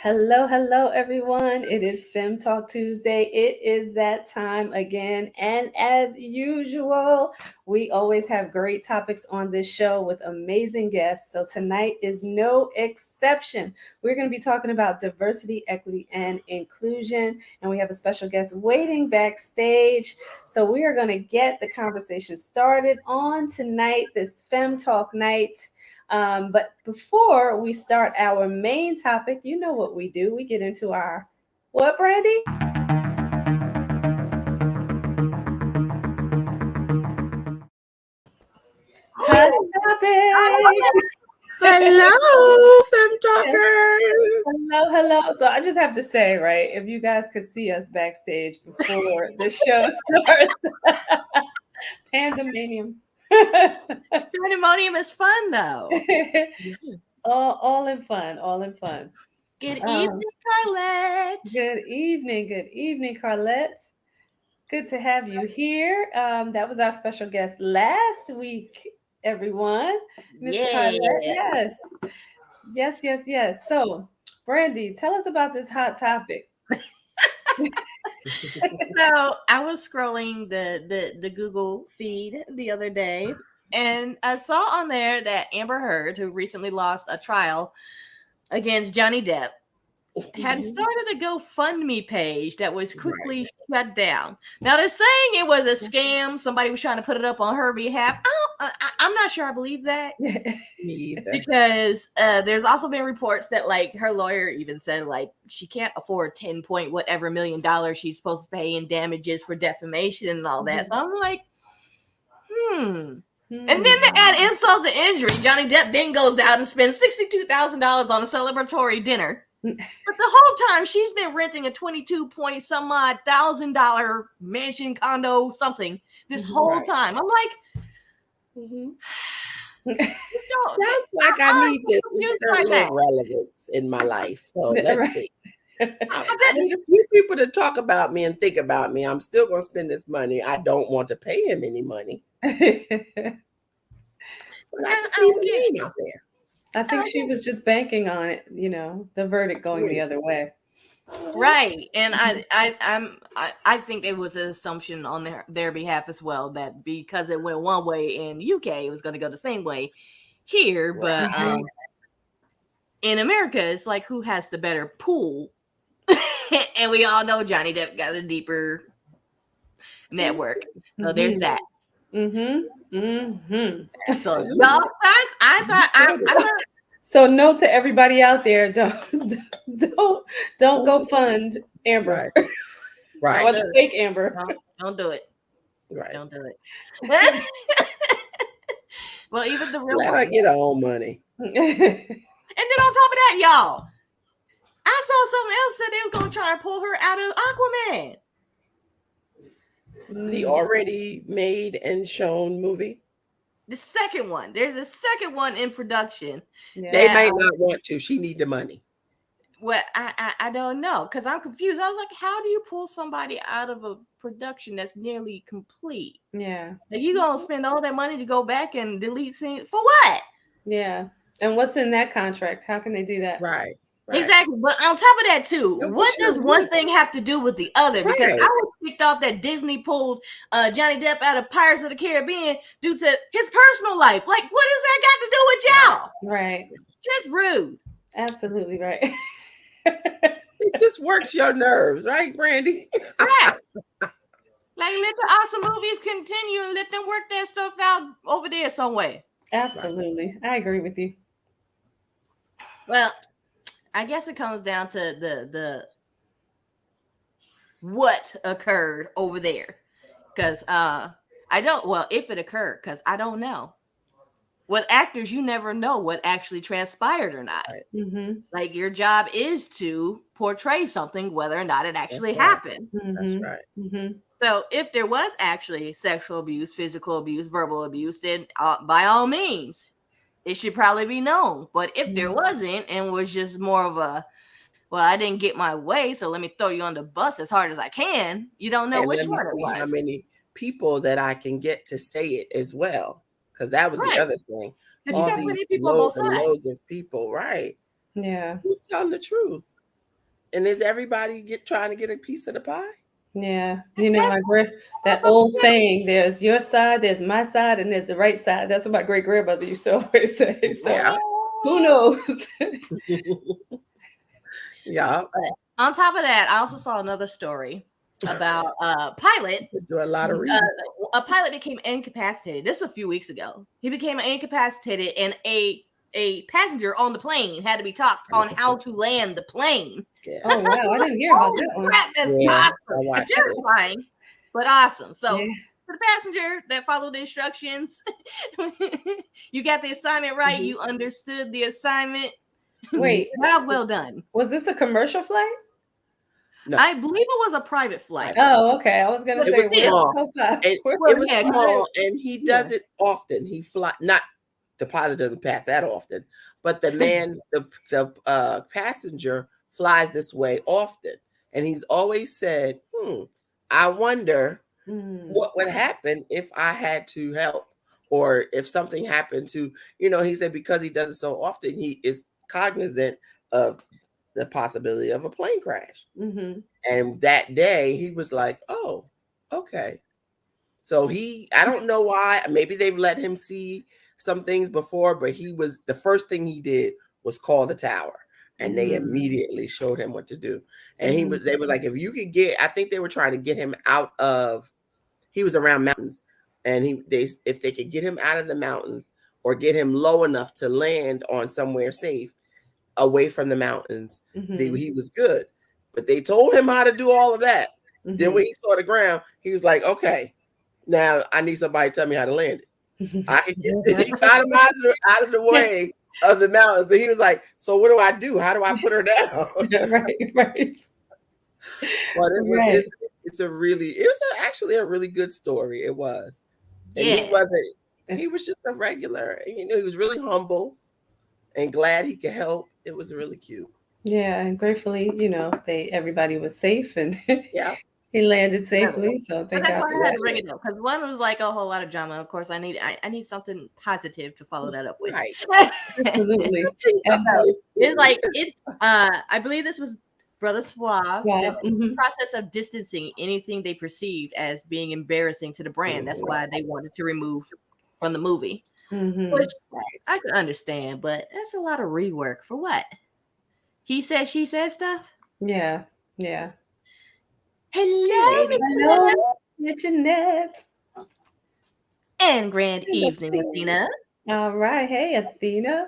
Hello, hello, everyone. It is FEM Talk Tuesday. It is that time again. And as usual, we always have great topics on this show with amazing guests. So tonight is no exception. We're going to be talking about diversity, equity, and inclusion. And we have a special guest waiting backstage. So we are going to get the conversation started on tonight, this FEM Talk night. But before we start our main topic, you know what we do. We get into our what, Brandy? Hot topic. Hello, Fem Talkers. Hello, hello. So I just have to say, right, if you guys could see us backstage before the show starts, pandemonium. Pandemonium is fun, though. all in fun, all in fun. Good evening, Carlette. Good evening, Carlette. Good to have you here. That was our special guest last week, everyone. Miss Carlette. Yes. Yes. So, Brandy, tell us about this hot topic. So I was scrolling the Google feed the other day, and I saw on there that Amber Heard, who recently lost a trial against Johnny Depp, had started a GoFundMe page that was quickly shut down. Now they're saying it was a scam. Somebody was trying to put it up on her behalf. I'm not sure I believe that. Me either. Because there's also been reports that like her lawyer even said like she can't afford 10 point whatever $1 million she's supposed to pay in damages for defamation and all that. So I'm like, And then to add insult to injury, Johnny Depp then goes out and spends $62,000 on a celebratory dinner. But the whole time she's been renting a 22 point some odd $1,000 mansion, condo, something this whole time. I'm like, Sounds like I need to insert a little relevance in my life. So let's see. I need a few people to talk about me and think about me. I'm still going to spend this money. I don't want to pay him any money. But I just need a name out there. I think she was just banking on it, the verdict going the other way. Right. And I think it was an assumption on their behalf as well that because it went one way in UK, it was going to go the same way here. But in America, it's like who has the better pool? And we all know Johnny Depp got a deeper network. So there's that. So y'all guys, I thought so note to everybody out there, don't go fund Amber. Right. Or the fake Amber. Don't do it. Right. Don't do it. Well, even the real let her get her own money. And then on top of that, y'all, I saw something else said they was gonna try and pull her out of Aquaman. The already made and shown movie. The second one. There's a second one in production. Yeah. They might not want to. She need the money. Well, I don't know because I'm confused. I was like, how do you pull somebody out of a production that's nearly complete? Yeah. Like you gonna spend all that money to go back and delete scenes for what? Yeah. And what's in that contract? How can they do that? Right. Exactly. But on top of that, too, what does one thing have to do with the other? Because I was kicked off that Disney pulled Johnny Depp out of Pirates of the Caribbean due to his personal life. Like, what does that got to do with y'all? Right. Just rude. Absolutely right. It just works your nerves, right, Brandy? Right. Like, let the awesome movies continue and let them work that stuff out over there somewhere. Absolutely. I agree with you. Well, I guess it comes down to the what occurred over there. Because if it occurred, because I don't know. With actors, you never know what actually transpired or not. Mm-hmm. Like your job is to portray something, whether or not it actually happened. Mm-hmm. That's right. Mm-hmm. So if there was actually sexual abuse, physical abuse, verbal abuse, then by all means, it should probably be known. But if there wasn't and was just more of a, well, I didn't get my way, so let me throw you on the bus as hard as I can. You don't know which one it was. How many people that I can get to say it as well? Because that was the other thing. Because you got plenty of people on both sides. Loads of people, right? Yeah. Who's telling the truth? And is everybody trying to get a piece of the pie? Yeah, that old saying, there's your side, there's my side, and there's the right side. That's what my great grandmother used to always say. So Yeah. who knows? Yeah. But on top of that, I also saw another story about a pilot. Do a lot of reading. A pilot became incapacitated. This was a few weeks ago. He became incapacitated, and a passenger on the plane had to be taught on how to land the plane. Yeah. Oh wow, I didn't hear about that one. That's awesome. Terrifying, but awesome. So for the passenger that followed the instructions, you got the assignment right. You understood the assignment. Wait, well done. Was this a commercial flight? No. I believe it was a private flight. Oh, okay. I was gonna say it was small. It was small, and he does it often. He the pilot doesn't pass that often, but the man, the passenger flies this way often, and he's always said, I wonder what would happen if I had to help, or if something happened to, he said, because he does it so often, he is cognizant of the possibility of a plane crash. And that day he was like, oh, okay. So I don't know why, maybe they've let him see some things before, but the first thing he did was call the tower, and they immediately showed him what to do. And they was like, if you could I think they were trying to get him out of, he was around mountains, and if they could get him out of the mountains or get him low enough to land on somewhere safe away from the mountains, he was good. But they told him how to do all of that. Then when he saw the ground, he was like, okay, now I need somebody to tell me how to land it. I can he got him out of the way of the mountains, but he was like, so what do I do? How do I put her down? Right. But it was actually a really good story. It was. And he was just a regular, he was really humble and glad he could help. It was really cute. Yeah, and gratefully, everybody was safe, and he landed safely. So thank God. That's why I had to bring it up, because one was like a whole lot of drama. Of course, I need something positive to follow that up with. Right. Absolutely. I believe this was Brother Suave. Says the process of distancing anything they perceived as being embarrassing to the brand. That's why they wanted to remove from the movie. Which I can understand, but that's a lot of rework for what? He said, she said stuff. Yeah. Hello, Jeanette. And grand evening, Athena. All right. Hey, Athena.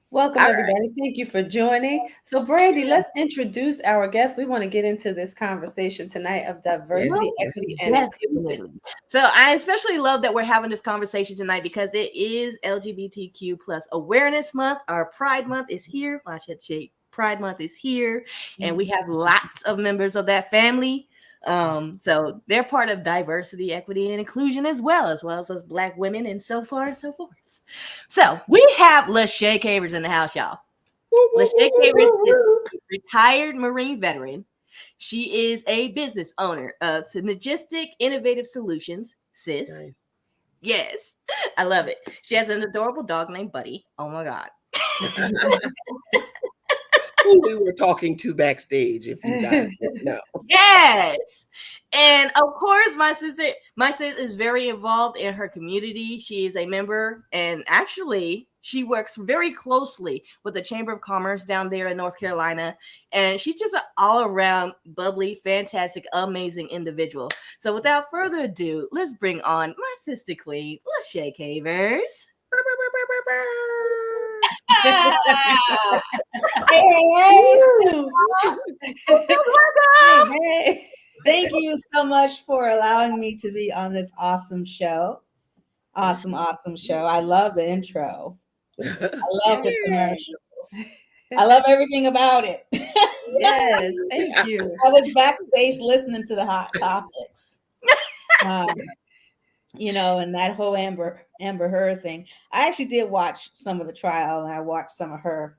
Welcome, everybody. Thank you for joining. So, Brandy, let's introduce our guest. We want to get into this conversation tonight of diversity, equity, and inclusion. So, I especially love that we're having this conversation tonight because it is LGBTQ plus Awareness Month. Our Pride Month is here. Pride Month is here, and we have lots of members of that family. So they're part of diversity, equity, and inclusion as well as us Black women, and so far and so forth. So we have Lashea Cavers in the house, y'all. Lashea Cavers is a retired Marine veteran. She is a business owner of Synergistic Innovative Solutions, sis. Nice. Yes, I love it. She has an adorable dog named Buddy. Oh my God. We were talking to backstage, if you guys don't know. Yes. And of course, my sis is very involved in her community. She is a member, and actually she works very closely with the Chamber of Commerce down there in North Carolina. And she's just an all-around bubbly, fantastic, amazing individual. So without further ado, let's bring on my sister queen, Lashea Cavers. Hey. Thank you so much for allowing me to be on this awesome show. Awesome show. I love the intro. I love the commercials. I love everything about it. Yes, thank you. I was backstage listening to the hot topics. And that whole Amber Heard thing. I actually did watch some of the trial, and I watched some of her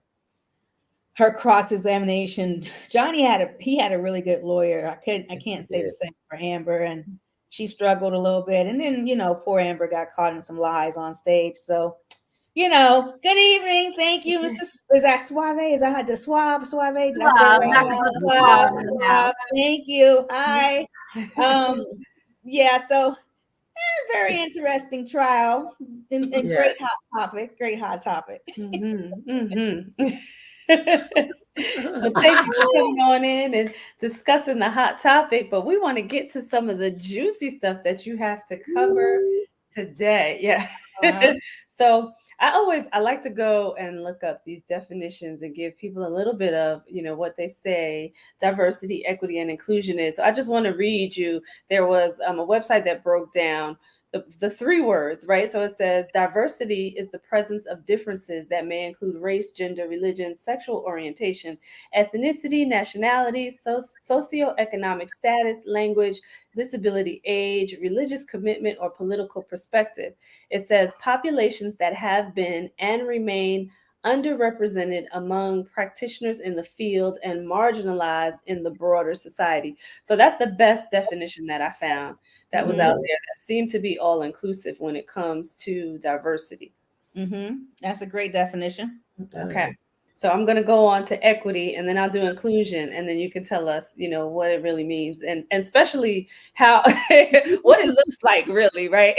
cross-examination. Johnny had a really good lawyer. I can't say the same for Amber, and she struggled a little bit. And then, poor Amber got caught in some lies on stage. So Good evening. Thank you, Mrs. Is that Suave? Is that the Suave? Did I say it right? Suave. Thank you. Hi. Yeah, so very interesting trial and great hot topic. Great hot topic. Well, thank you for coming on in and discussing the hot topic, but we want to get to some of the juicy stuff that you have to cover today. Yeah. So I like to go and look up these definitions and give people a little bit of, what they say diversity, equity, and inclusion is. So I just want to read you. There was a website that broke down the three words, right? So it says diversity is the presence of differences that may include race, gender, religion, sexual orientation, ethnicity, nationality, socioeconomic status, language, disability, age, religious commitment, or political perspective. It says populations that have been and remain underrepresented among practitioners in the field and marginalized in the broader society. So that's the best definition that I found that was out there that seemed to be all inclusive when it comes to diversity. That's a great definition. Okay. So I'm going to go on to equity, and then I'll do inclusion, and then you can tell us, what it really means, and especially how what it looks like, really, right?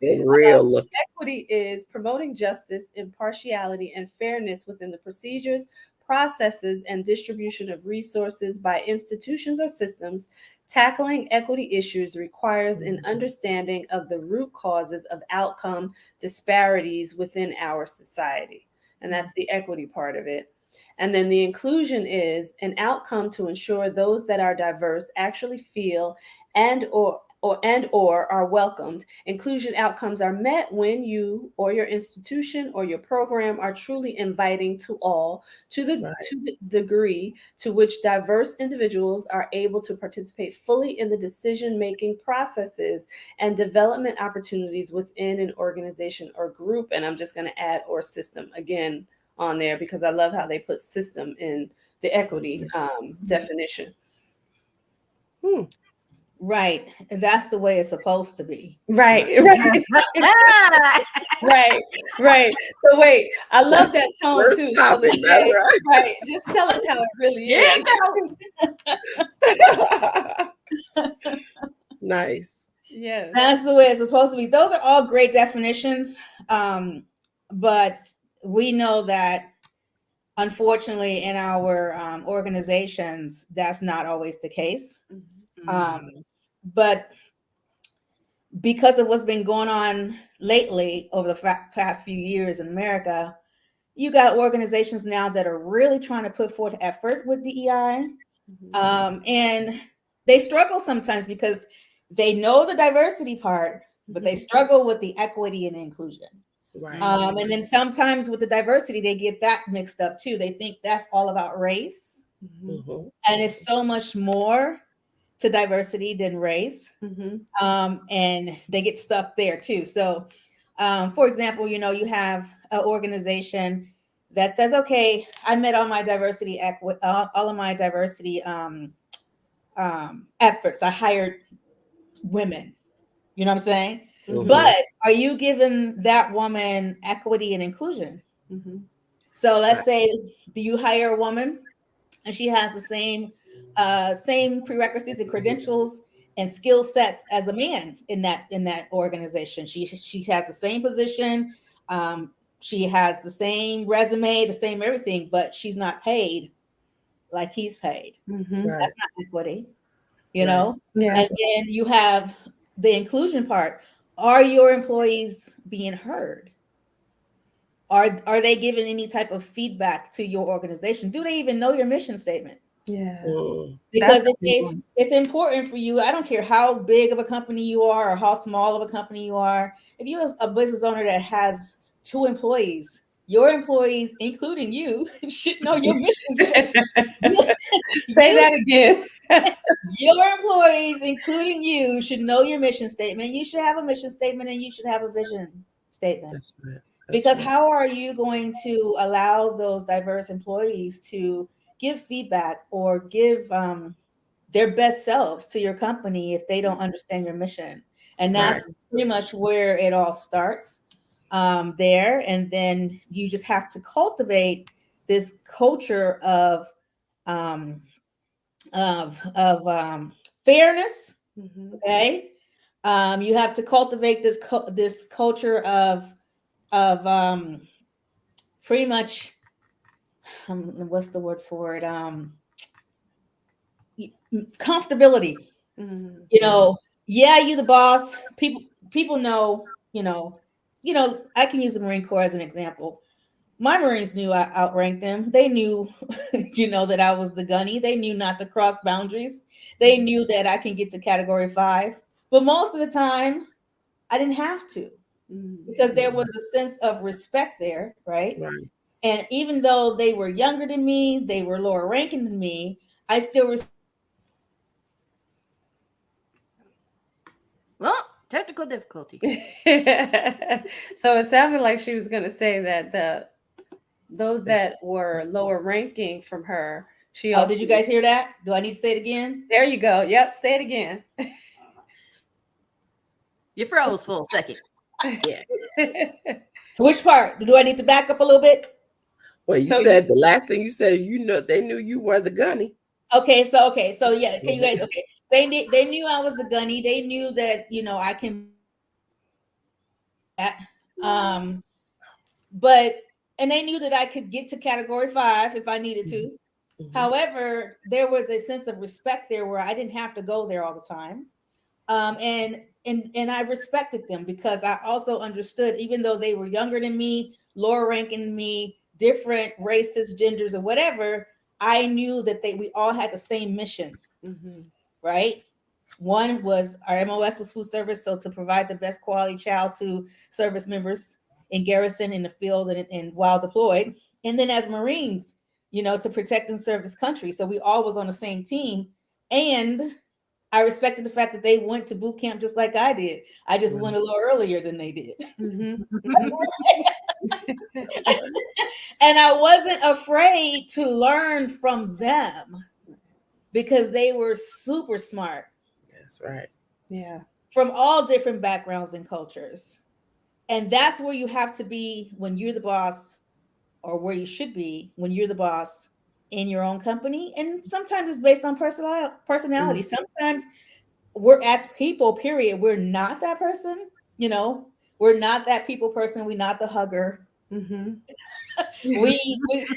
Real look. Equity is promoting justice, impartiality, and fairness within the procedures, processes, and distribution of resources by institutions or systems. Tackling equity issues requires an understanding of the root causes of outcome disparities within our society. And that's the equity part of it. And then the inclusion is an outcome to ensure those that are diverse actually feel and or are welcomed. Inclusion outcomes are met when you or your institution or your program are truly inviting to all, to the degree to which diverse individuals are able to participate fully in the decision-making processes and development opportunities within an organization or group. And I'm just going to add or system again on there because I love how they put system in the equity definition. Right. And that's the way it's supposed to be. Right. Right. So wait, I love that tone First too. topic, So that's right. Just tell us how it really is. Nice. Yes. That's the way it's supposed to be. Those are all great definitions. But we know that unfortunately in our organizations, that's not always the case. But because of what's been going on lately over the past few years in America, you got organizations now that are really trying to put forth effort with DEI. And they struggle sometimes because they know the diversity part, but they struggle with the equity and inclusion. Right. And then sometimes with the diversity, they get that mixed up too. They think that's all about race. And it's so much more to diversity than race. And they get stuck there too. So, for example, you have an organization that says, okay, I met all my diversity, all of my diversity efforts. I hired women, you know what I'm saying? But are you giving that woman equity and inclusion? So let's say you hire a woman and she has the same prerequisites and credentials and skill sets as a man in that organization. She has the same position. She has the same resume, the same everything, but she's not paid like he's paid. That's not equity, know? Yeah. And then you have the inclusion part. Are your employees being heard? Are they giving any type of feedback to your organization? Do they even know your mission statement? Yeah. Because it's important for you. I don't care how big of a company you are or how small of a company you are. If you're a business owner that has 2 employees, your employees, including you, should know your mission statement. Say that again. Your employees, including you, should know your mission statement. You should have a mission statement and you should have a vision statement. That's right. Because how are you going to allow those diverse employees to give feedback or give their best selves to your company if they don't understand your mission? And that's pretty much where it all starts. there, and then you just have to cultivate this culture um, of fairness. Okay, you have to cultivate this culture of pretty much what's the word for it? Comfortability. You know, yeah, you the boss. People know. I can use the Marine Corps as an example. My Marines knew I outranked them. They knew, that I was the gunny. They knew not to cross boundaries. They knew that I can get to category 5. But most of the time, I didn't have to because there was a sense of respect there, right? Right. And even though they were younger than me, they were lower ranking than me, I still Well, technical difficulty. So it sounded like she was going to say that those that were lower ranking from her, she also. did you guys hear that? Do I need to say it again? There you go. Yep, say it again. You froze for a second. Yeah. Which part? Do I need to back up a little bit? Well, you said the last thing you said, they knew you were the gunny. Okay, so yeah, can you guys They knew I was the gunny. They knew that, I can but and they knew that I could get to category 5 if I needed to. However, there was a sense of respect there where I didn't have to go there all the time. And I respected them because I also understood, even though they were younger than me, lower ranking than me, different races, genders, or whatever, I knew that we all had the same mission, right? One was our MOS was food service, so to provide the best quality chow to service members in garrison, in the field, and while deployed. And then as Marines, to protect and serve this country. So we all was on the same team. And I respected the fact that they went to boot camp just like I did. I just went a little earlier than they did. And I wasn't afraid to learn from them because they were super smart. That's right. Yeah. From all different backgrounds and cultures. And that's where you have to be when you're the boss, or where you should be when you're the boss in your own company. And sometimes it's based on personality. Sometimes we're, as people, period, we're not that person. We're not that people person. We're not the hugger. we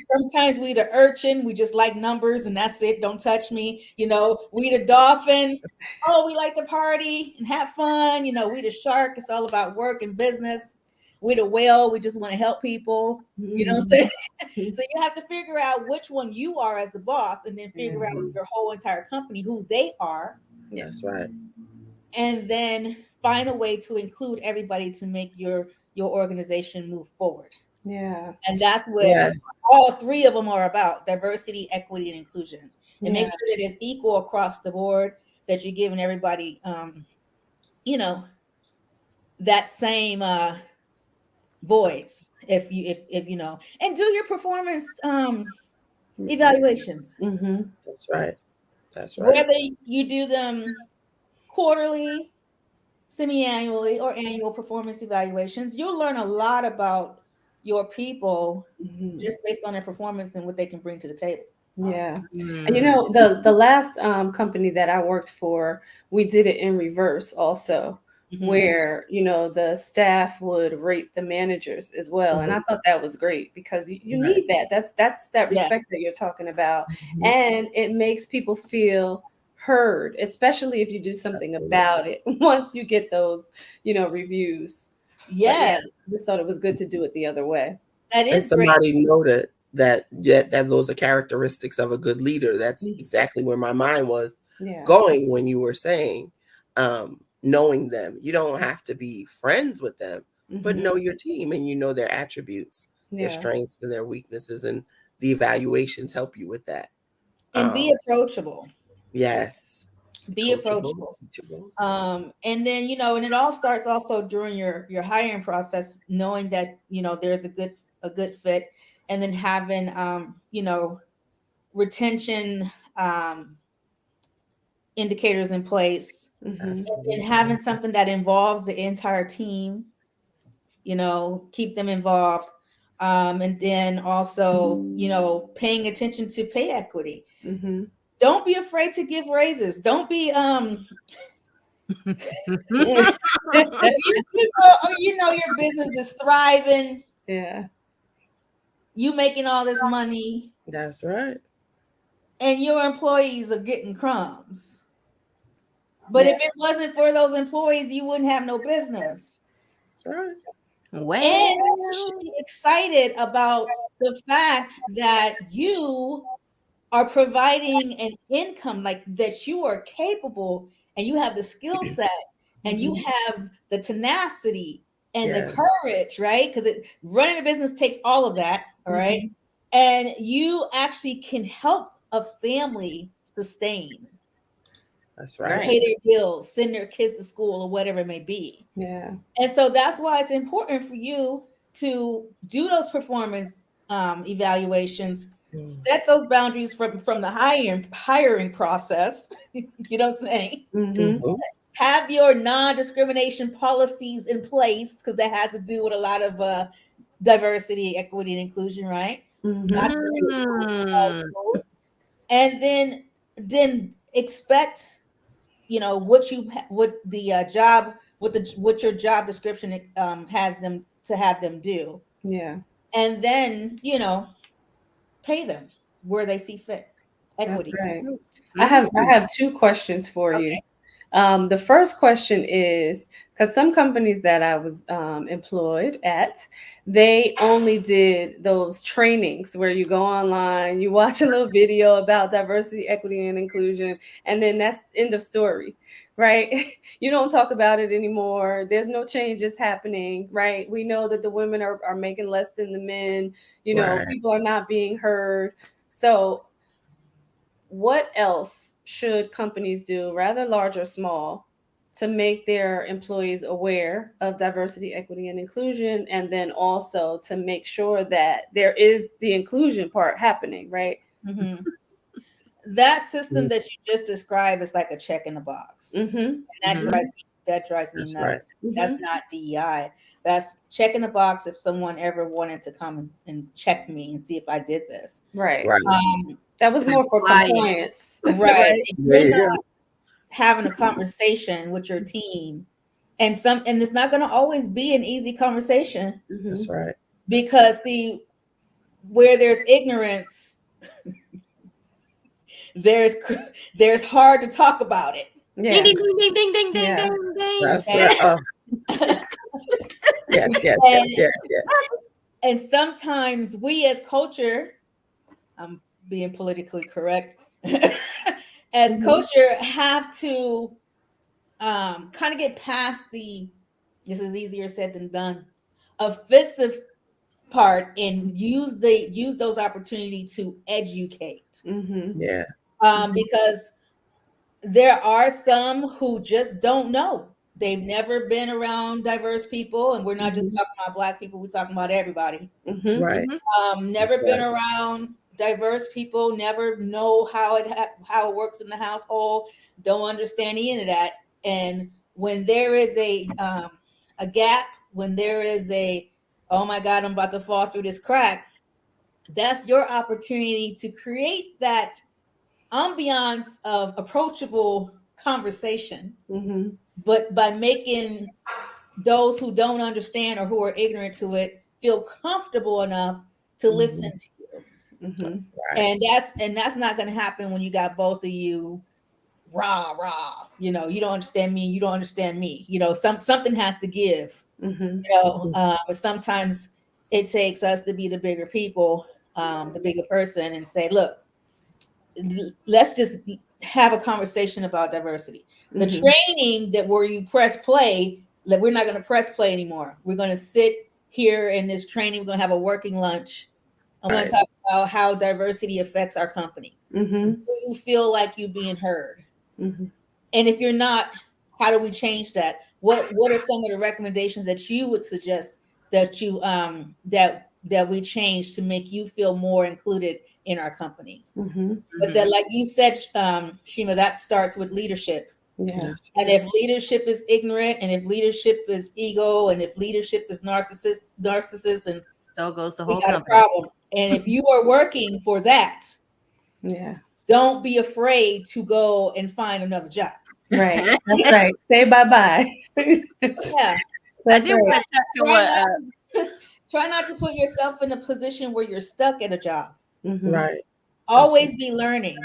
sometimes we the urchin. We just like numbers and that's it. Don't touch me. We the dolphin. Oh, we like to party and have fun. We the shark. It's all about work and business. We the whale. We just want to help people. You know what I'm saying? So you have to figure out which one you are as the boss, and then figure out your whole entire company who they are. That's right. And then find a way to include everybody to make your organization move forward. Yeah. And that's what all 3 of them are about: diversity, equity, and inclusion. And make sure that it's equal across the board, that you're giving everybody that same voice, if and do your performance evaluations. That's right. That's right. Whether you do them quarterly, semi-annually, or annual performance evaluations, you'll learn a lot about your people just based on their performance and what they can bring to the table. Yeah. And the last company that I worked for, we did it in reverse also, where the staff would rate the managers as well. And I thought that was great because you need that. That's that respect that you're talking about. And it makes people feel heard, especially if you do something about it once you get those reviews. Yes. I just thought it was good to do it the other way. That is and somebody great. noted that those are characteristics of a good leader. That's exactly where my mind was going when you were saying knowing them. You don't have to be friends with them, but know your team and their attributes, their strengths and their weaknesses, and the evaluations help you with that. And be approachable. Yes. Be approachable. And then, and it all starts also during your hiring process, knowing that, there's a good fit, and then having, retention indicators in place, and having something that involves the entire team, keep them involved. And then also, paying attention to pay equity. Mm-hmm. Don't be afraid to give raises. Don't be your business is thriving. Yeah. You making all this money. That's right. And your employees are getting crumbs. But if it wasn't for those employees, you wouldn't have no business. That's right. Well, And you should be excited about the fact that you are providing an income, like that you are capable and you have the skill set and you have the tenacity and the courage, right? Because running a business takes all of that, all right? And you actually can help a family sustain. That's right. Pay their bills, send their kids to school, or whatever it may be. Yeah. And so that's why it's important for you to do those performance evaluations, set those boundaries from the hiring process. You know what I'm saying? Mm-hmm. Have your non-discrimination policies in place, because that has to do with a lot of diversity, equity, and inclusion, right? Not and then expect what your job description has them to have them do. Yeah. And then pay them where they see fit. Equity. That's right. I have two questions for you. The first question is, because some companies that I was employed at, they only did those trainings where you go online, you watch a little video about diversity, equity, and inclusion, and then that's end of story, right? You don't talk about it anymore. There's no changes happening, right? We know that the women are making less than the men, people are not being heard. So what else should companies do, rather large or small, to make their employees aware of diversity, equity, and inclusion, and then also to make sure that there is the inclusion part happening, right? Mm-hmm. That system that you just described is like a check in the box. Mm-hmm. And that drives me That's nuts. right. That's not DEI. That's checking the box if someone ever wanted to come and check me and see if I did this. Right. Right. That was more for compliance. Right. There you go. Having a conversation with your team, and it's not going to always be an easy conversation. That's right. Because see, where there's ignorance, there's hard to talk about it. Yeah. Ding ding ding ding ding ding Yeah. ding ding. That's right. Yeah. And sometimes we as culture, I'm being politically correct, as culture have to kind of get past this is easier said than done, offensive part, and use those opportunities to educate. Mm-hmm. Yeah. Because there are some who just don't know. They've never been around diverse people, and we're not just talking about Black people, we're talking about everybody. Mm-hmm. Right. Never been around diverse people, never know how it works in the household, don't understand any of that. And when there is a gap, when there is oh my God, I'm about to fall through this crack, that's your opportunity to create that ambiance of approachable conversation, but by making those who don't understand or who are ignorant to it feel comfortable enough to listen to you. Right. And that's not going to happen when you got both of you rah. You don't understand me, you don't understand me. Something has to give. But sometimes it takes us to be the bigger people, the bigger person, and say, look, let's just have a conversation about diversity. The training where you press play, we're not going to press play anymore. We're going to sit here in this training. We're going to have a working lunch. I'm going to talk about how diversity affects our company. Do you feel like you're being heard? And if you're not, how do we change that? What are some of the recommendations that you would suggest that you that we change to make you feel more included in our company? But that, like you said, Shima, that starts with leadership. Yeah. And if leadership is ignorant, and if leadership is ego, and if leadership is narcissist, and so goes the we whole got company. a problem. And if you are working for that, Yeah. don't be afraid to go and find another job. Right. That's right. Say bye-bye. Yeah. I did want to touch on what try not to put yourself in a position where you're stuck at a job. Mm-hmm. Right. Always be learning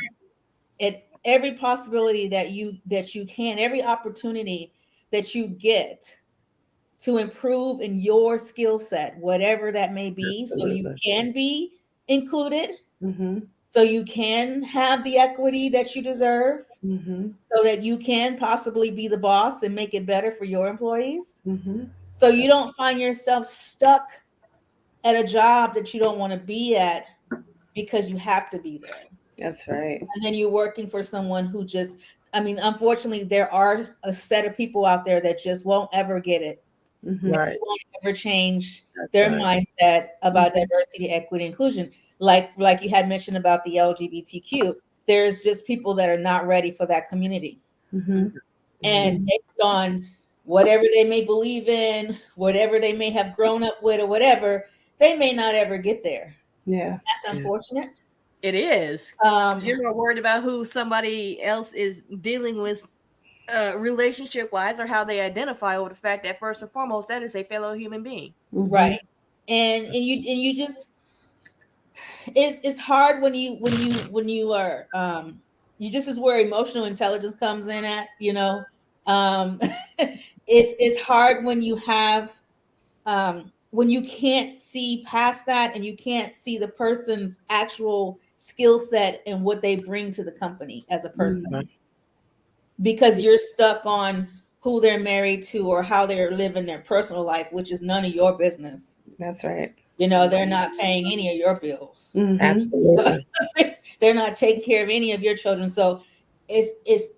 at every possibility that you can, every opportunity that you get to improve in your skill set, whatever that may be, so you can be included, Mm-hmm. so you can have the equity that you deserve, Mm-hmm. so that you can possibly be the boss and make it better for your employees. Mm-hmm. So you don't find yourself stuck at a job that you don't want to be at because you have to be there. That's right. And then you're working for someone who just, I mean, unfortunately, there are a set of people out there that just won't ever get it. Mm-hmm. Right. Won't ever change That's their right. mindset about diversity, equity, inclusion. Like you had mentioned about the LGBTQ, there's just people that are not ready for that community. Mm-hmm. And based on whatever they may believe in, whatever they may have grown up with, or whatever, they may not ever get there. Yeah. That's unfortunate. it is. You're more worried about who somebody else is dealing with relationship wise, or how they identify, with the fact that first and foremost that is a fellow human being. Mm-hmm. Right. And you just, it's hard when you are this is where emotional intelligence comes in at, it's hard when you have when you can't see past that, and you can't see the person's actual skill set and what they bring to the company as a person, because you're stuck on who they're married to or how they're living their personal life, which is none of your business. That's right. They're not paying any of your bills. Mm-hmm. Absolutely. They're not taking care of any of your children. So it's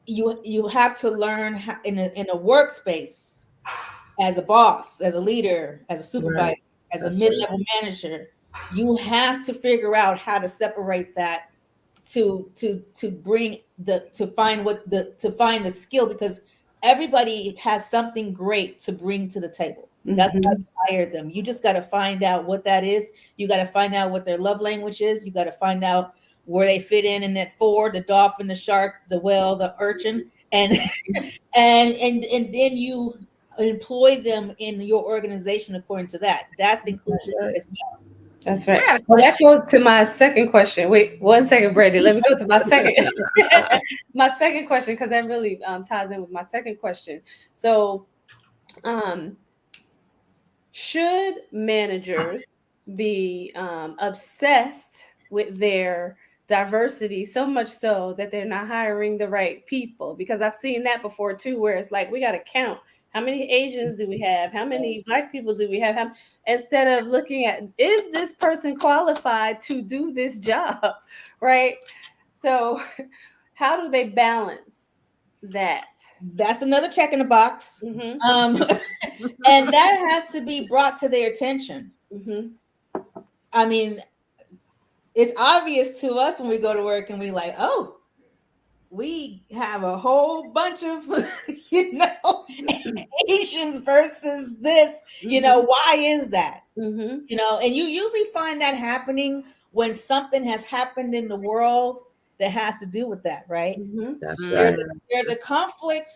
you have to learn how, in a workspace, as a boss, as a leader, as a supervisor, as a mid-level manager, you have to figure out how to separate that to bring to find the skill, because everybody has something great to bring to the table. That's why you hire them. You just got to find out what that is. You got to find out what their love language is. You got to find out where they fit in that four, the dolphin, the shark, the whale, the urchin, and and then you employ them in your organization according to that. That's inclusion as well. That's right. Well, that goes to my second question. Wait 1 second, Brady. Let me go to my second my second question, because that really ties in with my second question. So should managers be obsessed with their diversity so much so that they're not hiring the right people? Because I've seen that before too, where it's like, we got to count how many Asians do we have, how many Black people do we have, instead of looking at, is this person qualified to do this job, right? So how do they balance that? That's another check in the box. Mm-hmm. And that has to be brought to their attention. Mm-hmm. I mean, it's obvious to us when we go to work and we like, oh, we have a whole bunch of, Asians versus this, why is that? Mm-hmm. And you usually find that happening when something has happened in the world that has to do with that, right? Mm-hmm. That's right. There's a conflict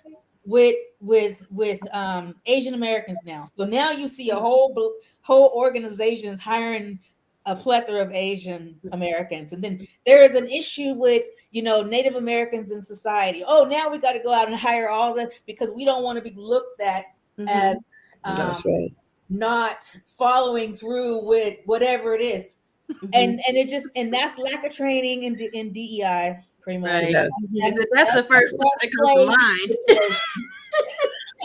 with Asian Americans now. So now you see a whole organizations hiring a plethora of Asian Americans, and then there is an issue with Native Americans in society. Oh, now we got to go out and hire all the, because we don't want to be looked at as not following through with whatever it is. And it just, and that's lack of training in DEI, pretty much. Right. Yes. That's the first thing that comes to mind.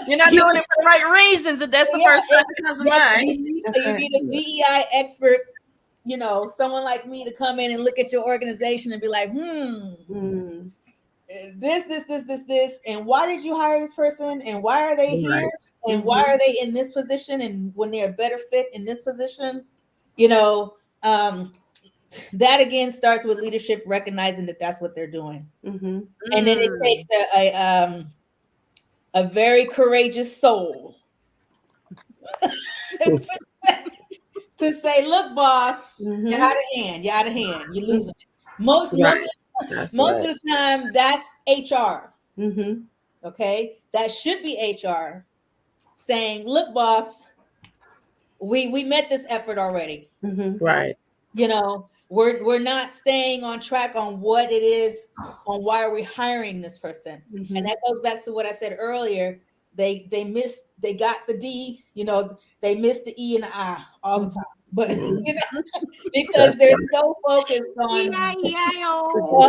You're not doing it for the right reasons, and that's the first thing that comes to mind. So you need a DEI expert, someone like me, to come in and look at your organization and be like, this, and why did you hire this person, and why are they here, and why are they in this position, and when they're a better fit in this position, that again starts with leadership recognizing that that's what they're doing. Mm-hmm. And then it takes a very courageous soul to say, look, boss, Mm-hmm. you're out of hand. You're out of hand. You're losing it. Most Right. of That's most right. of the time, that's HR. Mm-hmm. Okay, that should be HR saying, look, boss, we met this effort already. Mm-hmm. Right. You know, we're not staying on track on what it is, on why are we hiring this person. Mm-hmm. And that goes back to what I said earlier. They got the D, you know, they missed the E and the I all the time. But Mhm. you know, because That's they're right. so focused on E-I-E-I-O.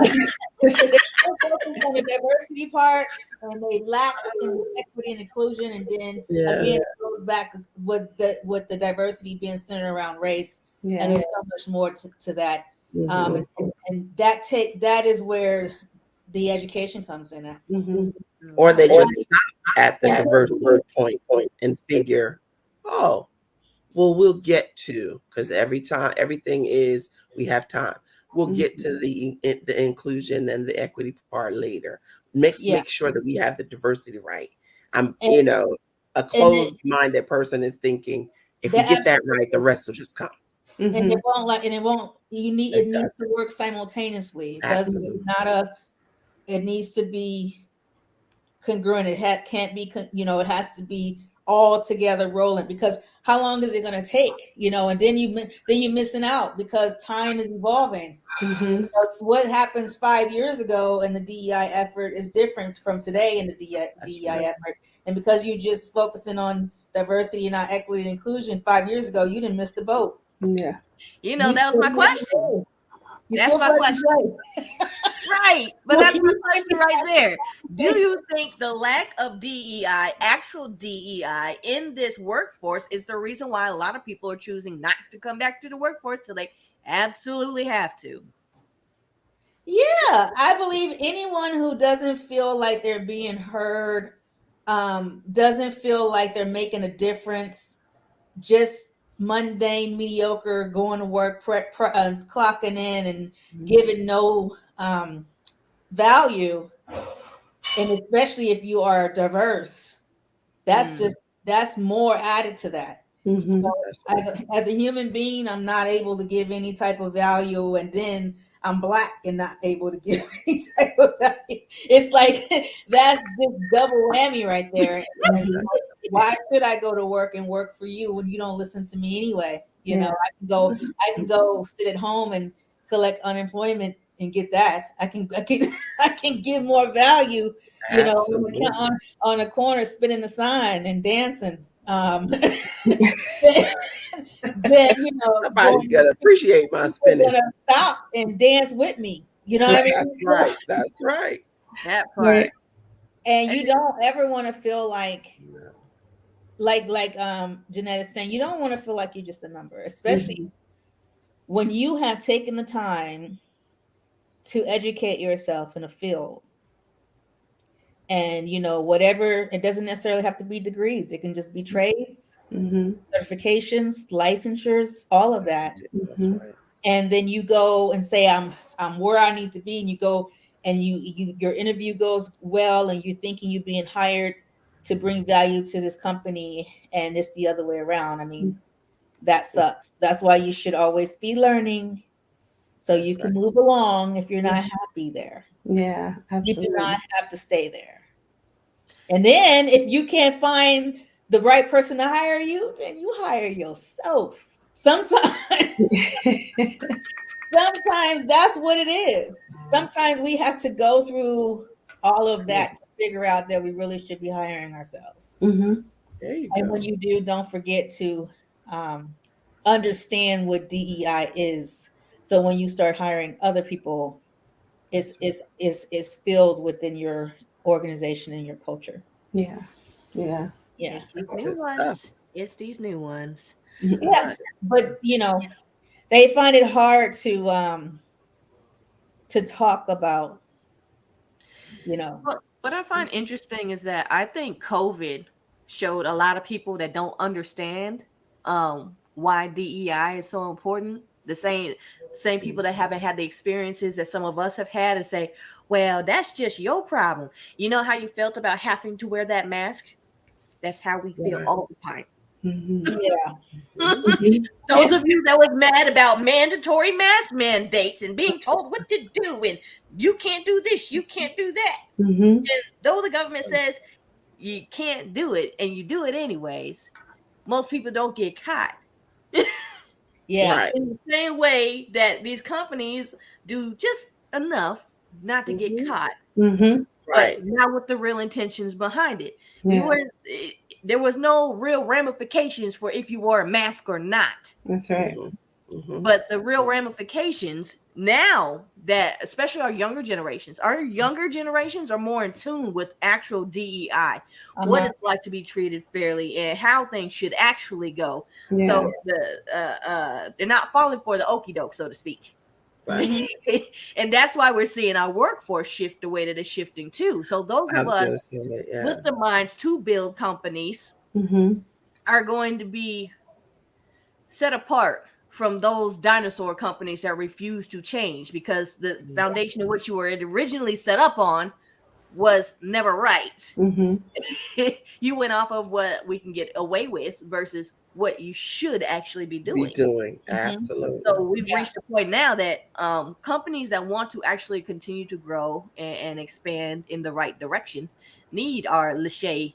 they're so focused on the diversity part, and they lack in the equity and inclusion. And then Yeah. again, it goes back with the diversity being centered around race, Yeah. and there's so much more to that. Mhm. And that is where the education comes in at. Mm-hmm. Or they Right. just stop at the diversity point and figure, oh, well, we'll get to, because everything is, we have time. We'll get to the inclusion and the equity part later. Yeah. Make sure that we have the diversity right. I'm, And, a and closed-minded person is thinking, if we get that right, the rest will just come. and Mm-hmm. it won't like, and it won't. It needs to work simultaneously. It doesn't. Absolutely. It's not a. It needs to be congruent. Can't be. It has to be all together rolling, because how long is it going to take? And then you're missing out because time is evolving. Mm-hmm. That's what happens 5 years ago, and the DEI effort is different from today in the DEI effort. And because you're just focusing on diversity and not equity and inclusion 5 years ago, you didn't miss the boat. Yeah. That was my question. That's my question. Right. But that's my question right there. Do you think the lack of DEI, actual DEI in this workforce, is the reason why a lot of people are choosing not to come back to the workforce till they absolutely have to? Yeah, I believe anyone who doesn't feel like they're being heard, doesn't feel like they're making a difference, just mundane, mediocre, going to work, clocking in and giving no value, and especially if you are diverse, that's more added to that. Mm-hmm. As a human being, I'm not able to give any type of value, and then I'm Black and not able to give any type of value. It's like that's just double whammy right there. And why should I go to work and work for you when you don't listen to me anyway? I can go sit at home and collect unemployment and get that. I can give more value, on a corner spinning the sign and dancing. Then Somebody's gonna appreciate my spinning. gonna stop and dance with me. You know what I mean? That's right. That's right. That part. And you don't ever want to feel like Jeanette is saying, you don't want to feel like you're just a number, especially when you have taken the time to educate yourself in a field. And whatever, it doesn't necessarily have to be degrees. It can just be trades, certifications, licensures, all of that. That's right. And then you go and say, I'm where I need to be, and you go and your interview goes well, and you're thinking you're being hired to bring value to this company, and it's the other way around. I mean, that sucks. That's why you should always be learning, so you can move along if you're not happy there. Yeah, absolutely. You do not have to stay there. And then if you can't find the right person to hire you, then you hire yourself. Sometimes that's what it is. Sometimes we have to go through all of that to figure out that we really should be hiring ourselves. Mm-hmm. There you And go. when you do, don't forget to understand what DEI is. So when you start hiring other people, is filled within your organization and your culture. Yeah. Yeah. Yeah. It's these new ones. It's these new ones. Yeah. But they find it hard to talk about, What I find interesting is that I think COVID showed a lot of people that don't understand why DEI is so important, the same people that haven't had the experiences that some of us have had and say, well, that's just your problem. You know how you felt about having to wear that mask? That's how we feel all the time. Yeah. Those of you that was mad about mandatory mask mandates and being told what to do and you can't do this, you can't do that. And though the government says you can't do it and you do it anyways, most people don't get caught. Yeah. Right. In the same way that these companies do just enough not to get caught. Right. But not with the real intentions behind it. Yeah. There was no real ramifications for if you wore a mask or not. That's right. But the real ramifications now that, especially our younger generations are more in tune with actual DEI, what it's like to be treated fairly and how things should actually go. Yeah. So they're not falling for the okie doke, so to speak. Right. And that's why we're seeing our workforce shift the way that it's shifting too. So those of us with the minds to build companies are going to be set apart from those dinosaur companies that refuse to change, because the foundation in which you were originally set up on was never right. You went off of what we can get away with versus what you should actually be doing. Absolutely. So we've reached the point now that companies that want to actually continue to grow and expand in the right direction need our Lashea,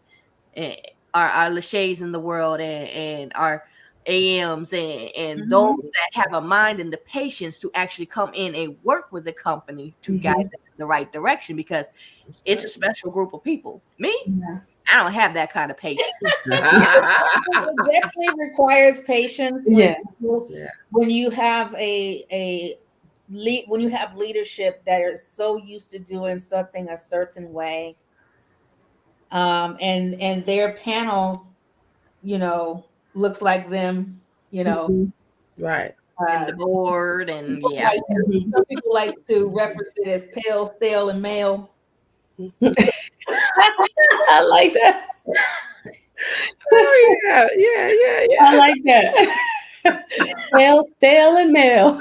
our Lasheas in the world, and our AMs and those that have a mind and the patience to actually come in and work with the company to guide them in the right direction, because it's a special group of people. Me, I don't have that kind of patience. It definitely requires patience. When you have when you have leadership that are so used to doing something a certain way, and their panel, looks like them, right. And the board, and some people like to reference it as pale, stale, and male. I like that. Oh yeah. I like that. Stale, and male.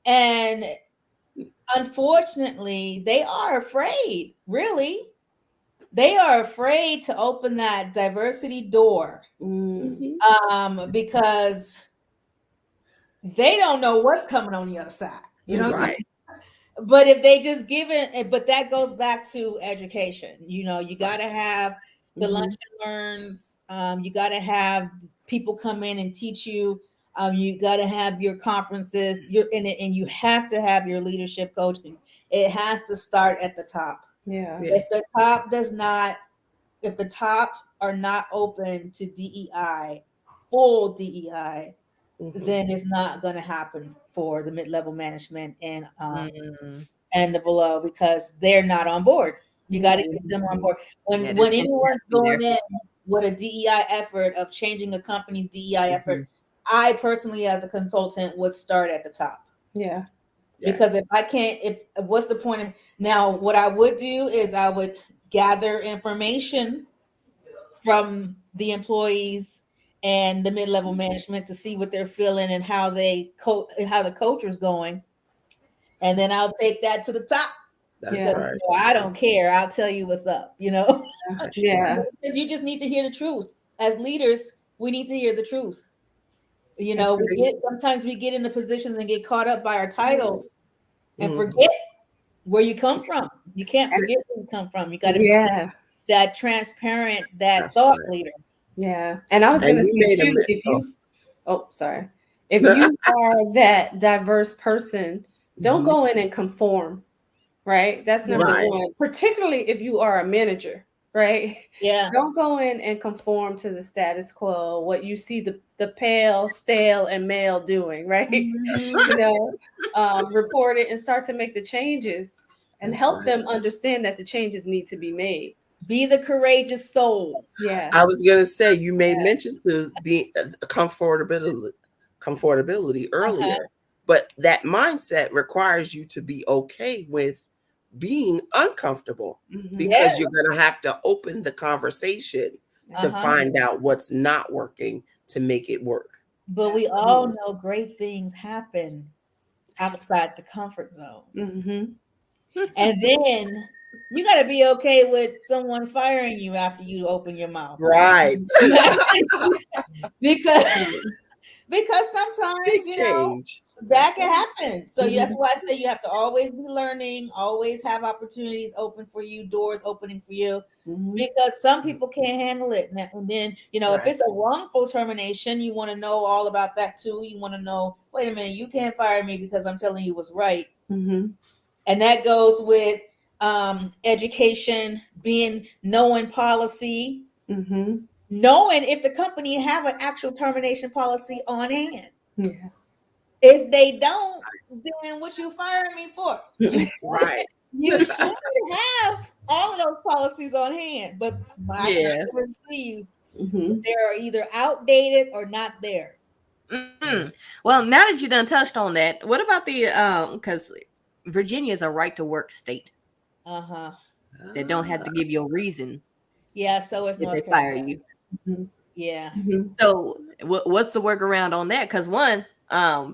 And unfortunately, they are afraid. Really, they are afraid to open that diversity door, because they don't know what's coming on the other side. Right. But if they just give it, but that goes back to education. You got to have the lunch and learns. You got to have people come in and teach you. You got to have your conferences. You're in it, and you have to have your leadership coaching. It has to start at the top. Yeah. If the top are not open to DEI, full DEI, then it's not going to happen for the mid-level management and the below, because they're not on board. You got to get them on board. When anyone's going in with a DEI effort of changing a company's DEI effort, I personally, as a consultant, would start at the top. Yeah. Because what's the point of now? What I would do is I would gather information from the employees and the mid-level management to see what they're feeling and how how the culture's going, and then I'll take that to the top. That's right. I don't care. I'll tell you what's up. Yeah. Because you just need to hear the truth. As leaders, we need to hear the truth. Sometimes we get into positions and get caught up by our titles and forget where you come from. You can't forget where you come from. You got to be that transparent, thought leader. Yeah. And I was going to say too, if you are that diverse person, don't go in and conform, right? That's number one, particularly if you are a manager, right? Yeah. Don't go in and conform to the status quo, what you see the pale, stale, and male doing, right? Report it and start to make the changes and help them understand that the changes need to be made. Be the courageous soul. Yeah. I was going to say, you made mention to be comfortability earlier, but that mindset requires you to be okay with being uncomfortable, because you're going to have to open the conversation to find out what's not working to make it work. But we all know great things happen outside the comfort zone. Mm-hmm. And then you got to be okay with someone firing you after you open your mouth. Right. because sometimes, Big change. that can happen. So that's why I say you have to always be learning, always have opportunities open for you, doors opening for you, because some people can't handle it. And then, if it's a wrongful termination, you want to know all about that too. You want to know, wait a minute, you can't fire me because I'm telling you what's right. And that goes with education, knowing policy, knowing if the company have an actual termination policy on hand. Yeah. If they don't, then what you firing me for? Right. You should have all of those policies on hand, but I can guarantee you they're either outdated or not there. Well, now that you done touched on that, what about the because Virginia is a right to work state. They don't have to give you a reason. Yeah, so it's if North they fire Carolina. you. Yeah. So what's the workaround on that? Because one, a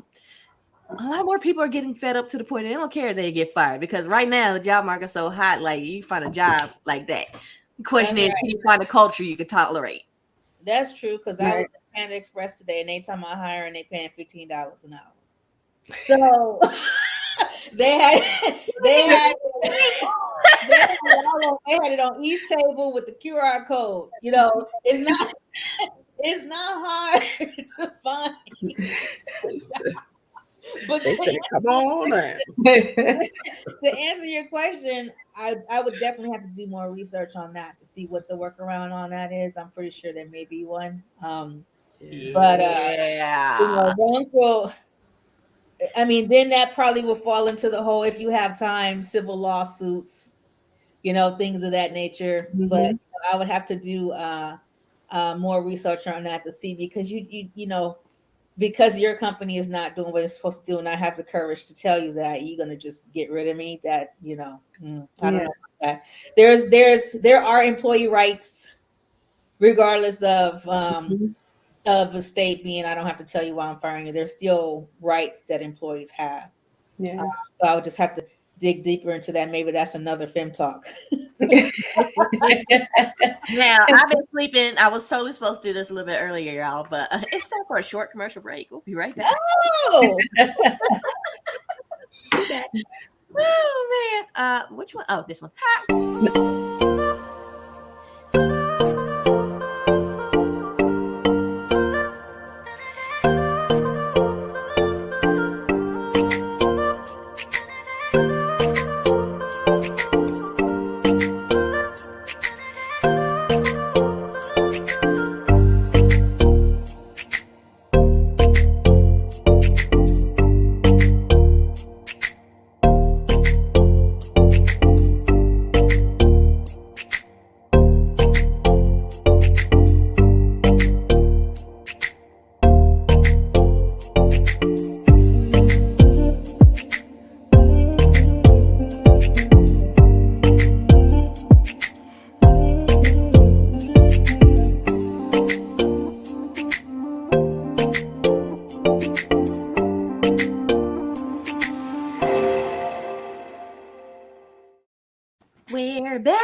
lot more people are getting fed up to the point they don't care if they get fired, because right now the job market's so hot, like you find a job like that. Questioning, can you find a culture you can tolerate? That's true, because I was at Panda Express today and they talking about hiring, they paying $15 an hour. So they had it on each table with the QR code. It's not hard to find. But they said, come on now. To answer your question, I would definitely have to do more research on that to see what the workaround on that is. I'm pretty sure there may be one. But wrongful, I mean, then that probably will fall into the whole, if you have time, civil lawsuits, things of that nature. But I would have to do more research on that to see, because because your company is not doing what it's supposed to do, and I have the courage to tell you that you're going to just get rid of me, that I don't know about that. There are employee rights regardless of a state being, I don't have to tell you why I'm firing you. There's still rights that employees have. So I would just have to dig deeper into that. Maybe that's another FEM talk. Now, I've been sleeping. I was totally supposed to do this a little bit earlier, y'all, but it's time for a short commercial break. We'll be right back. Oh, oh man. Which one? Oh, this one. We're back.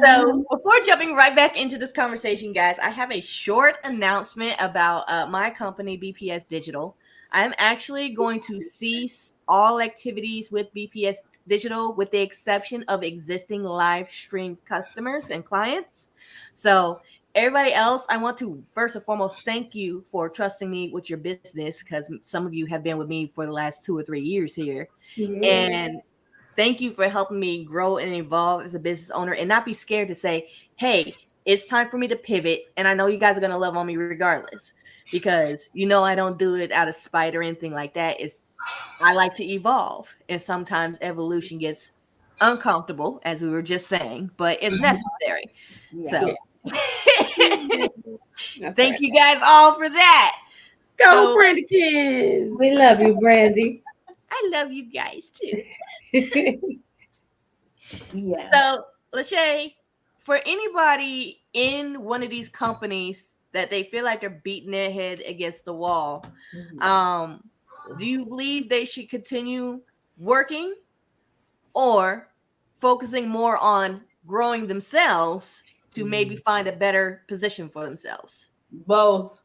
So before jumping right back into this conversation, guys, I have a short announcement about my company, BPS Digital. I'm actually going to cease all activities with BPS Digital with the exception of existing live stream customers and clients. So everybody else, I want to first and foremost thank you for trusting me with your business, because some of you have been with me for the last 2 or 3 years here. And thank you for helping me grow and evolve as a business owner, and not be scared to say, hey, it's time for me to pivot. And I know you guys are going to love on me regardless, because I don't do it out of spite or anything like that. I like to evolve, and sometimes evolution gets uncomfortable, as we were just saying, but it's necessary. So thank you guys all for that. Go, Brandykins. We love you, Brandy. I love you guys too. So, Lashea, for anybody in one of these companies that they feel like they're beating their head against the wall. Do you believe they should continue working or focusing more on growing themselves to maybe find a better position for themselves? Both.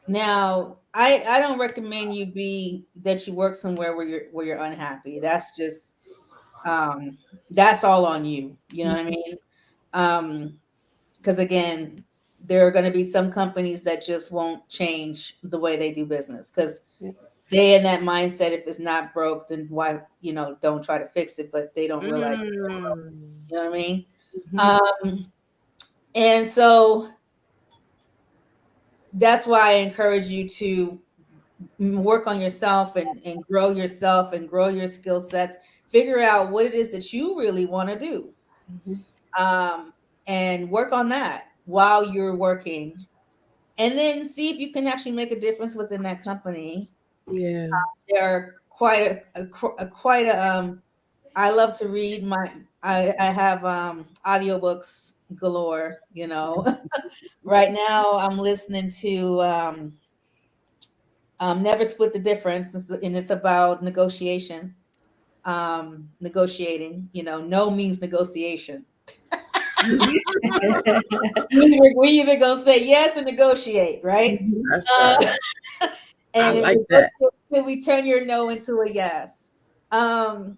Now, I don't recommend you work somewhere where you're unhappy. That's just that's all on you. You know what I mean? Because again, there are going to be some companies that just won't change the way they do business because they in that mindset. If it's not broke, then why don't try to fix it? But they don't realize. You know what I mean? And so that's why I encourage you to work on yourself and grow yourself and grow your skill sets. Figure out what it is that you really want to do, and work on that while you're working, and then see if you can actually make a difference within that company. Yeah, There are quite a I love to read. I have audiobooks galore. Right now I'm listening to Never Split the Difference, and it's about negotiation. Negotiating. No means negotiation. we either gonna say yes or negotiate, right? that's right. I And like that. we turn your no into a yes. And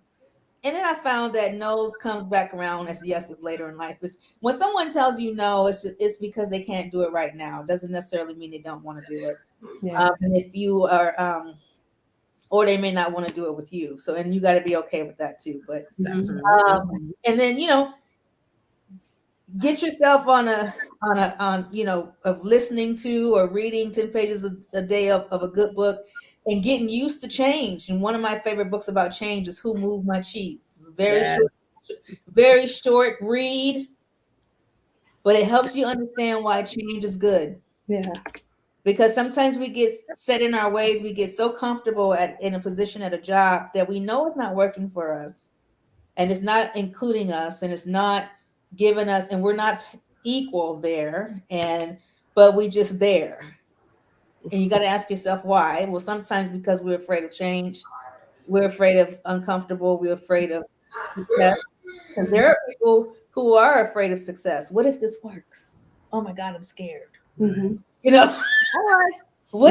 then I found that no's comes back around as yeses later in life. When someone tells you no, it's because they can't do it right now. It doesn't necessarily mean they don't want to do it. And if you are or they may not want to do it with you. So, and you got to be okay with that too. But and then get yourself on of listening to or reading 10 pages a day of a good book and getting used to change. And one of my favorite books about change is Who Moved My Cheese. It's very short read, but it helps you understand why change is good. Yeah. Because sometimes we get set in our ways, we get so comfortable in a position at a job that we know it's not working for us, and it's not including us, and it's not giving us, and we're not equal there, but we just there. And you got to ask yourself why. Well, sometimes because we're afraid of change, we're afraid of uncomfortable, we're afraid of success. And there are people who are afraid of success. What if this works? Oh my God, I'm scared. What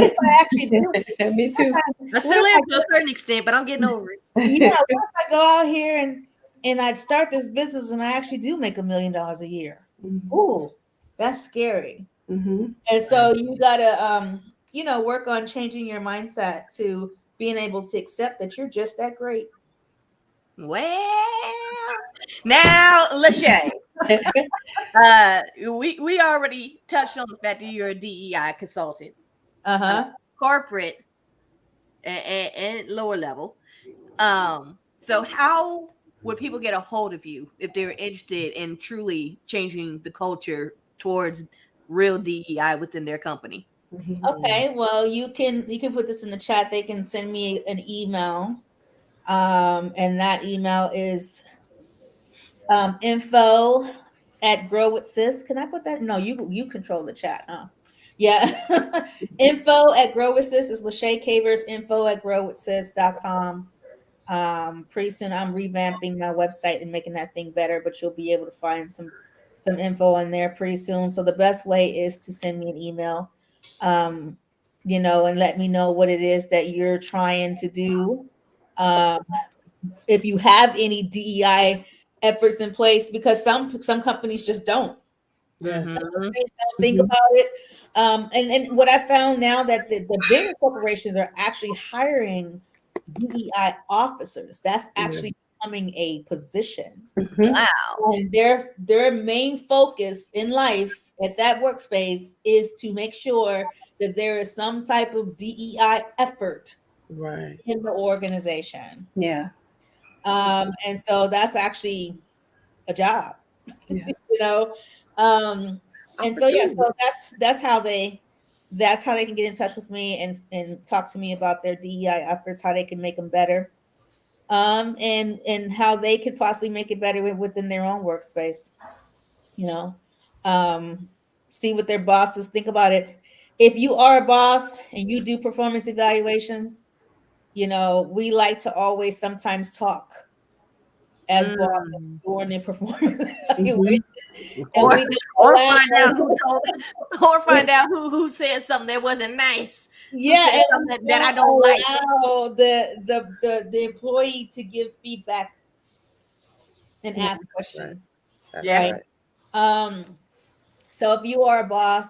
if I actually do? Me too. I still am to a certain extent, but I'm getting over it. Yeah, what if I go out here and I'd start this business and I actually do make $1 million a year? Ooh, that's scary. And so you gotta work on changing your mindset to being able to accept that you're just that great. Well, now, Lashea, we already touched on the fact that you're a DEI consultant, corporate and lower level. So how would people get a hold of you if they're interested in truly changing the culture towards real DEI within their company? Okay, well, you can put this in the chat. They can send me an email, and that email is info at Grow with Sis. Can I put that? No, you control the chat, huh? Yeah. Info at Grow with Sis is Lashea Cavers. Info at growwithsis.com. Pretty soon I'm revamping my website and making that thing better, but you'll be able to find some info on there pretty soon. So the best way is to send me an email, and let me know what it is that you're trying to do. If you have any DEI efforts in place, because some companies just don't. Some companies don't think about it. And what I found now that the bigger corporations are actually hiring DEI officers. That's actually becoming a position. Wow. And their main focus in life at that workspace is to make sure that there is some type of DEI effort in the organization. Yeah. And so that's actually a job. Yeah. And so so that's how they can get in touch with me and talk to me about their DEI efforts, how they can make them better, and how they could possibly make it better within their own workspace. see what their bosses think about it. If you are a boss and you do performance evaluations, we like to always sometimes talk as bosses during the performance evaluation. And Or, we don't find out who told, or find out who said something that wasn't nice. Yeah, and something that I don't like. Allow the employee to give feedback and ask questions. Right. So if you are a boss,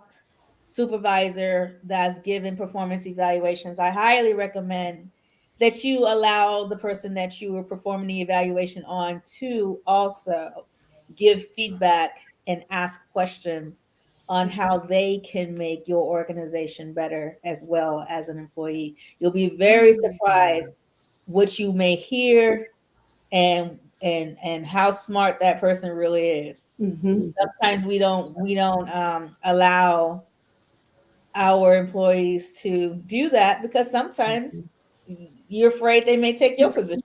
supervisor that's given performance evaluations, I highly recommend that you allow the person that you were performing the evaluation on to also give feedback and ask questions on how they can make your organization better as well as an employee. You'll be very surprised what you may hear and how smart that person really is. Sometimes we don't allow our employees to do that because sometimes you're afraid they may take your position.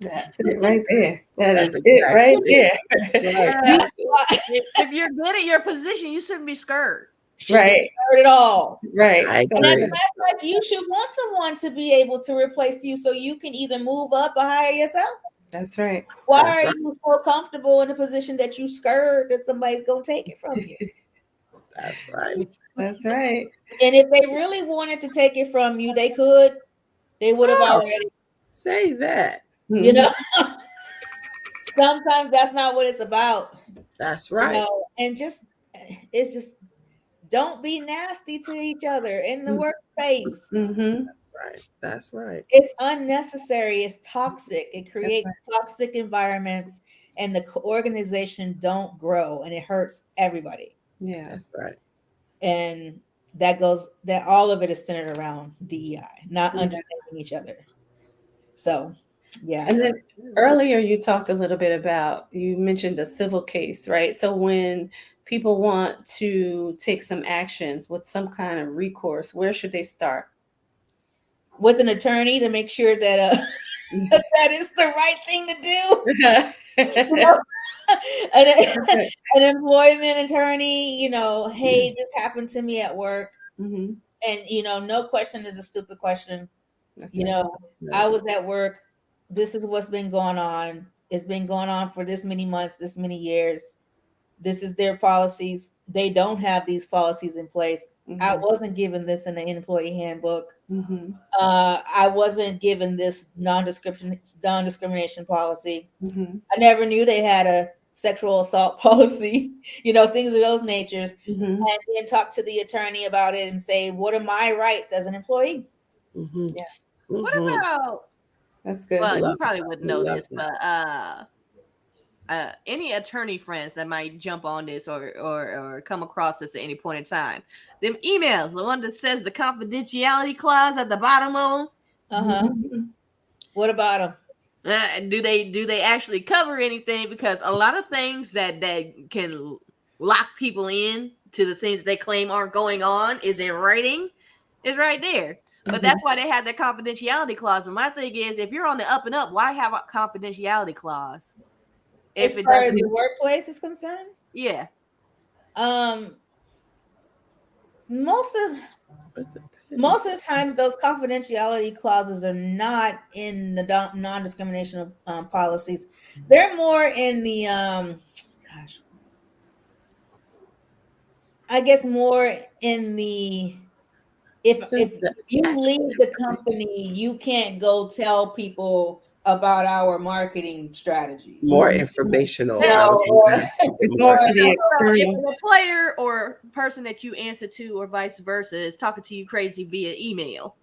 That's it right there. That's exactly it right there. If you're good at your position, you shouldn't be scared. Right. Be scared at all. Right. And as a matter of fact, you should want someone to be able to replace you so you can either move up or hire yourself. That's right. Why are you so comfortable in a position that you scared that somebody's gonna take it from you? That's right. That's right. And if they really wanted to take it from you, they could. They would have already. Say that. Sometimes that's not what it's about. That's right. And it's just don't be nasty to each other in the workspace. That's right. It's unnecessary. It's toxic. It creates toxic environments, and the organization don't grow, and it hurts everybody. Yeah, that's right. And that all of it is centered around DEI, not understanding each other. So, yeah. And then earlier you talked a little bit about, you mentioned a civil case, right? So when people want to take some actions with some kind of recourse, where should they start? With an attorney to make sure that that is the right thing to do. An employment attorney, hey, this happened to me at work. And no question is a stupid question. I was at work. This is what's been going on. It's been going on for this many months, this many years. This is their policies. They don't have these policies in place. I wasn't given this in the employee handbook. I wasn't given this non-discrimination policy. I never knew they had a sexual assault policy, things of those natures. And then talk to the attorney about it and say, what are my rights as an employee? Yeah. What about, that's good. Well, you probably wouldn't know this, but any attorney friends that might jump on this or come across this at any point in time, them emails, the one that says the confidentiality clause at the bottom of them. What about them? Do they actually cover anything? Because a lot of things that can lock people in to the things that they claim aren't going on is in writing, is right there. But that's why they have that confidentiality clause. And my thing is, if you're on the up and up, why have a confidentiality clause? As far as the workplace is concerned? Yeah. Most of the times, those confidentiality clauses are not in the non-discrimination policies. They're more in the I guess more in the if you leave the company, you can't go tell people about our marketing strategies. More informational. It's more for the player or person that you answer to, or vice versa, is talking to you crazy via email.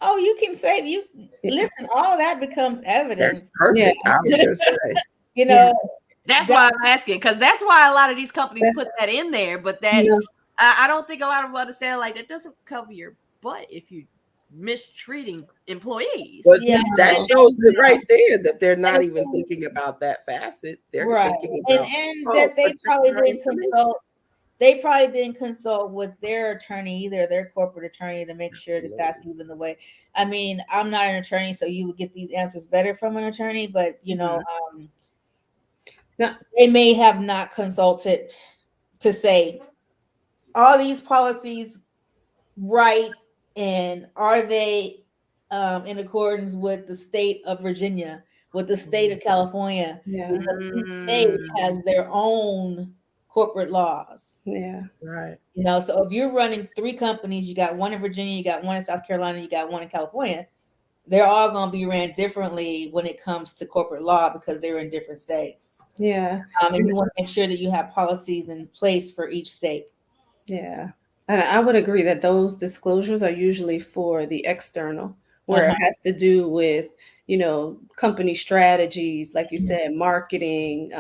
Oh, you can say listen. All of that becomes evidence. That's perfect. I was gonna say. That's why I'm asking, because that's why a lot of these companies put that in there. But that I don't think a lot of them understand. Like, that doesn't cover your butt if you mistreating employees. But that shows it right there that they're not even thinking about that facet. They're thinking about that they probably didn't consult. They probably didn't consult with their attorney, either their corporate attorney, to make sure that that's even the way. I mean, I'm not an attorney, so you would get these answers better from an attorney, but they may have not consulted to say, are these policies right, and are they in accordance with the state of Virginia, with the state of California? Yeah. Because each state has their own corporate laws. Yeah. Right. So if you're running 3 companies, you got one in Virginia, you got one in South Carolina, you got one in California, they're all going to be ran differently when it comes to corporate law because they're in different states. Yeah. And you want to make sure that you have policies in place for each state. Yeah. And I would agree that those disclosures are usually for the external, where it has to do with, company strategies, like you said, marketing,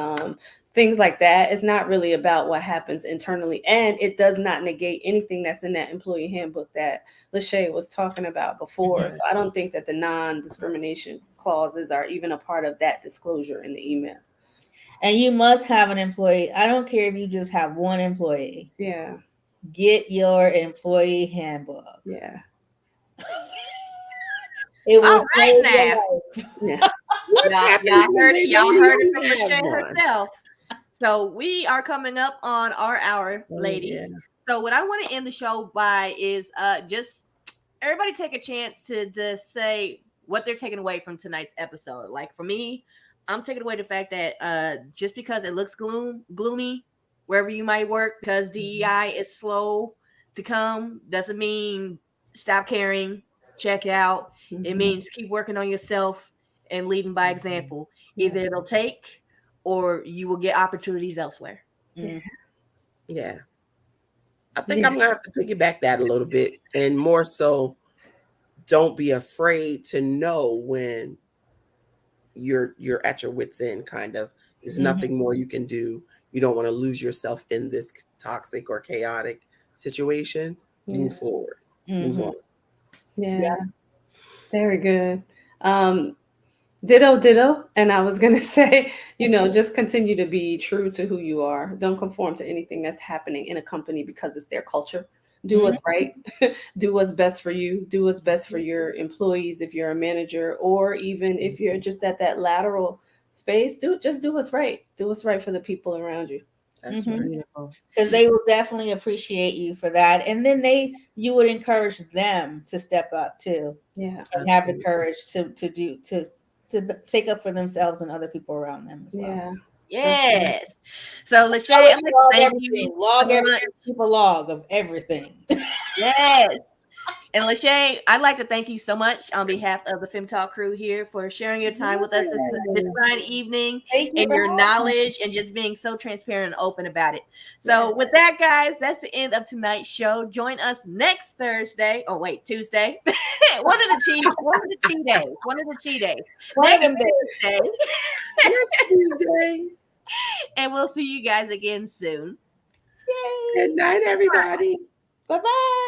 things like that. It's not really about what happens internally. And it does not negate anything that's in that employee handbook that Lashea was talking about before. So I don't think that the non-discrimination clauses are even a part of that disclosure in the email. And you must have an employee. I don't care if you just have one employee. Yeah. Get your employee handbook. Yeah. It was right now. Yeah. Y'all heard it from Lashea herself. So we are coming up on our hour, ladies. Yeah. So what I want to end the show by is just everybody take a chance to say what they're taking away from tonight's episode. Like for me, I'm taking away the fact that just because it looks gloomy wherever you might work, because DEI is slow to come, doesn't mean stop caring, check out. It means keep working on yourself and leading by example. Either it'll take or you will get opportunities elsewhere. Yeah. I think I'm going to have to piggyback that a little bit, and more so, don't be afraid to know when you're at your wit's end, kind of. There's nothing more you can do. You don't want to lose yourself in this toxic or chaotic situation. Move forward. Move on. Yeah. Very good. Ditto. And I was going to say, just continue to be true to who you are. Don't conform to anything that's happening in a company because it's their culture. Do what's right. Do what's best for you. Do what's best for your employees if you're a manager, or even if you're just at that lateral space, do what's right. Do what's right for the people around you. That's right. Because they will definitely appreciate you for that. And then you would encourage them to step up too. Yeah. And have the courage to take up for themselves and other people around them as well. Yeah. Yes. So Lashea, I'd like to thank you. Log everything. Keep a log of everything. Yes. And Lashea, I'd like to thank you so much on behalf of the Fem Talk crew here for sharing your time with us this fine evening, and your knowledge, and just being so transparent and open about it. So with that, guys, that's the end of tonight's show. Join us next Thursday. Oh, wait, Tuesday. One of the tea days. Next Tuesday. Next Tuesday. And we'll see you guys again soon. Yay. Good night, everybody. Bye-bye.